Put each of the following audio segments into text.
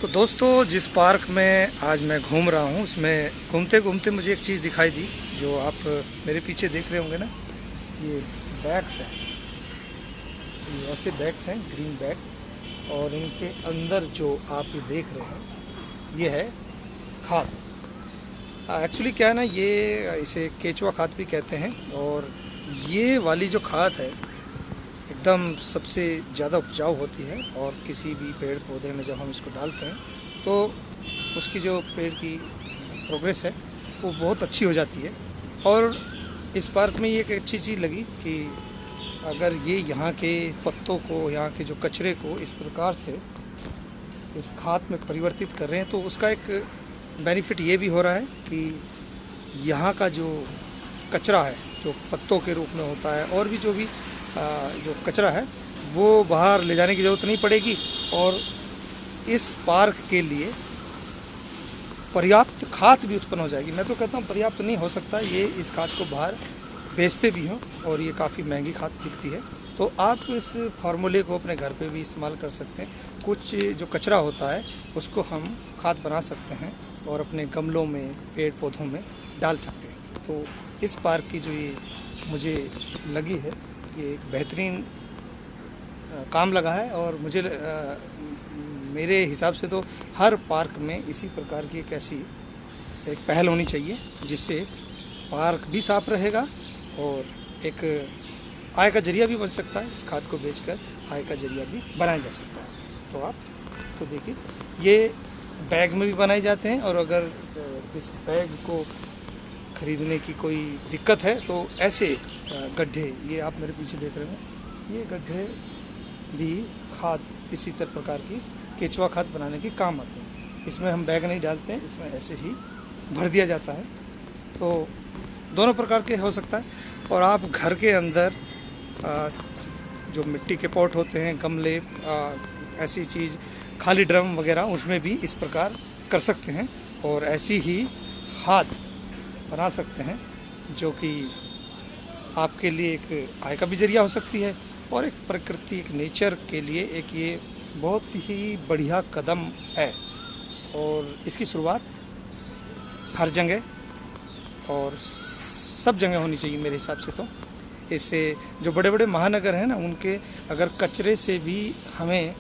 तो दोस्तों, जिस पार्क में आज मैं घूम रहा हूँ उसमें घूमते घूमते मुझे एक चीज़ दिखाई दी जो आप मेरे पीछे देख रहे होंगे ना। ये बैग्स हैं, ये ऐसे बैग्स हैं, ग्रीन बैग, और इनके अंदर जो आप ये देख रहे हैं ये है खाद। एक्चुअली क्या है ना, ये इसे केचुआ खाद भी कहते हैं। और ये वाली जो खाद है एकदम सबसे ज़्यादा उपजाऊ होती है, और किसी भी पेड़ पौधे में जब हम इसको डालते हैं तो उसकी जो पेड़ की प्रोग्रेस है वो बहुत अच्छी हो जाती है। और इस पार्क में ये एक अच्छी चीज़ लगी कि अगर ये यहाँ के पत्तों को, यहाँ के जो कचरे को इस प्रकार से इस खाद में परिवर्तित कर रहे हैं तो उसका एक बेनिफिट ये भी हो रहा है कि यहाँ का जो कचरा है, जो पत्तों के रूप में होता है, और भी जो कचरा है वो बाहर ले जाने की ज़रूरत नहीं पड़ेगी। और इस पार्क के लिए पर्याप्त खाद भी उत्पन्न हो जाएगी। मैं तो कहता हूँ पर्याप्त नहीं हो सकता, ये इस खाद को बाहर बेचते भी हों और ये काफ़ी महंगी खाद बिकती है। तो आप इस फार्मूले को अपने घर पे भी इस्तेमाल कर सकते हैं। कुछ जो कचरा होता है उसको हम खाद बना सकते हैं और अपने गमलों में, पेड़ पौधों में डाल सकते हैं। तो इस पार्क की जो ये मुझे लगी है, ये एक बेहतरीन काम लगा है। और मुझे मेरे हिसाब से तो हर पार्क में इसी प्रकार की एक ऐसी एक पहल होनी चाहिए जिससे पार्क भी साफ रहेगा और एक आय का जरिया भी बन सकता है। इस खाद को बेचकर आय का जरिया भी बनाया जा सकता है। तो आप इसको देखिए, ये बैग में भी बनाए जाते हैं, और अगर इस बैग को खरीदने की कोई दिक्कत है तो ऐसे गड्ढे, ये आप मेरे पीछे देख रहे हैं, ये गड्ढे भी खाद इसी तरह प्रकार की केचुआ खाद बनाने के काम आते हैं। इसमें हम बैग नहीं डालते हैं, इसमें ऐसे ही भर दिया जाता है। तो दोनों प्रकार के हो सकता है। और आप घर के अंदर जो मिट्टी के पॉट होते हैं, गमले, ऐसी चीज़, खाली ड्रम वगैरह, उसमें भी इस प्रकार कर सकते हैं और ऐसी ही खाद बना सकते हैं जो कि आपके लिए एक आय का भी जरिया हो सकती है और एक प्रकृति, एक नेचर के लिए एक ये बहुत ही बढ़िया कदम है। और इसकी शुरुआत हर जगह और सब जगह होनी चाहिए मेरे हिसाब से। तो इससे जो बड़े बड़े महानगर हैं ना, उनके अगर कचरे से भी हमें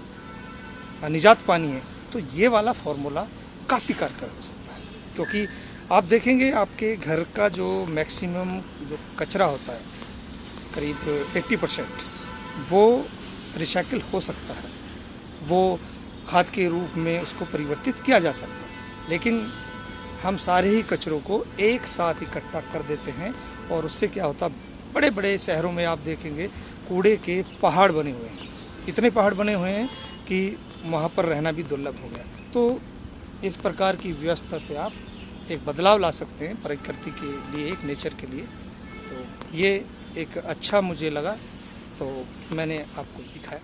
निजात पानी है तो ये वाला फॉर्मूला काफ़ी कारगर हो सकता है। क्योंकि आप देखेंगे आपके घर का जो मैक्सिमम जो कचरा होता है, करीब 80%, वो रिसाइकिल हो सकता है, वो खाद के रूप में उसको परिवर्तित किया जा सकता है। लेकिन हम सारे ही कचरों को एक साथ इकट्ठा कर देते हैं और उससे क्या होता है, बड़े बड़े शहरों में आप देखेंगे कूड़े के पहाड़ बने हुए हैं। इतने पहाड़ बने हुए हैं कि वहाँ पर रहना भी दुर्लभ हो गया। तो इस प्रकार की व्यवस्था से आप एक बदलाव ला सकते हैं प्रकृति के लिए, एक नेचर के लिए। तो ये एक अच्छा मुझे लगा, तो मैंने आपको दिखाया।